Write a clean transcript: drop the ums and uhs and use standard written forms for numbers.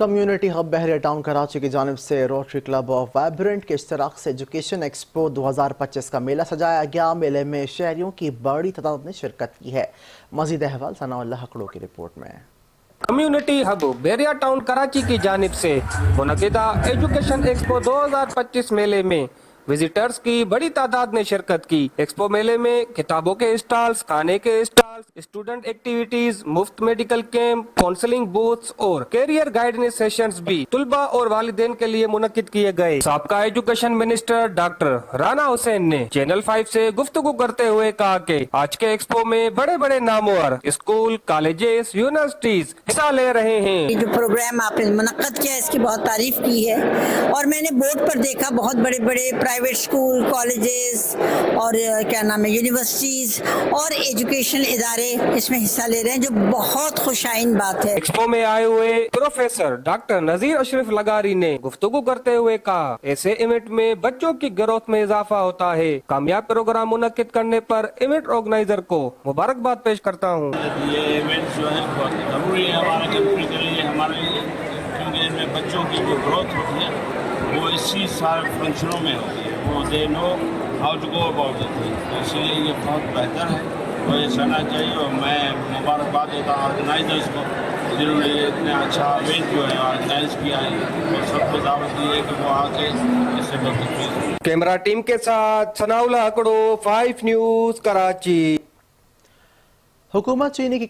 Community hub بحریہ town Karachi کی جانب سے روٹری کلب آف وائبرنٹ کے اشتراک سے ایجوکیشن ایکسپو 2025 کا میلہ سجایا گیا۔ میلے میں شہریوں کی بڑی تعداد نے شرکت کی ہے۔ مزید احوال ثناء اللہ ہکڑو کی رپورٹ میں۔ کمیونٹی ہب بحریہ ٹاؤن کراچی کی جانب سے منعقدہ ایجوکیشن ایکسپو 2025 میلے میں وزٹرز کی بڑی تعداد نے شرکت کی۔ ایکسپو میلے میں کتابوں کے اسٹالز، کھانے کے اسٹالز، اسٹوڈنٹ ایکٹیویٹیز، مفت میڈیکل کیمپ، کاؤنسلنگ بوتھس اور کیریئر گائیڈنس سیشنز بھی طلباء اور والدین کے لیے منعقد کیے گئے۔ سابقہ ایجوکیشن منسٹر ڈاکٹر رانا حسین نے چینل 5 سے گفتگو کرتے ہوئے کہا کہ آج کے ایکسپو میں بڑے بڑے نامور اسکول، کالجز، یونیورسٹیز حصہ لے رہے ہیں۔ جو پروگرام آپ نے منعقد کیا اس کی بہت تعریف کی ہے، اور میں نے بورڈ پر دیکھا بہت بڑے بڑے پرائیویٹ اسکول، کالجز اور یونیورسٹیز اور ایجوکیشن ادارے اس میں حصہ لے رہے ہیں، جو بہت خوش آئند بات ہے۔ ایکسپو میں آئے ہوئے پروفیسر ڈاکٹر نذیر اشرف لغاری نے گفتگو کرتے ہوئے کہا ایسے ایونٹ میں بچوں کی گروتھ میں اضافہ ہوتا ہے۔ کامیاب پروگرام منعقد کرنے پر ایونٹ آرگنائزر کو مبارکباد پیش کرتا ہوں۔ یہ ایونٹ جو ہے بہت ضروری ہے ہمارے کنٹری کے لیے، ہمارے لیے، کیونکہ ان میں بچوں کی جو گروتھ ہوتی ہے وہ اسی سارے فنکشنوں میں ہوتی ہے۔ وہ they know how to go about it, اس لیے یہ بہت بہتر ہے، تو یہ چلنا چاہیے۔ اور میں مبارکباد دیتا ہوں آرگنائزرس کو، جنہوں نے اتنا اچھا ایونٹ جو ہے آرگنائز کیا ہے، اور سب کو دعوت دی ہے کہ وہ آ کے اس سے بہتر۔ کیمرہ ٹیم کے ساتھ ثناء اللہ ہکڑو، 5 نیوز کراچی۔ حکومت چینی کی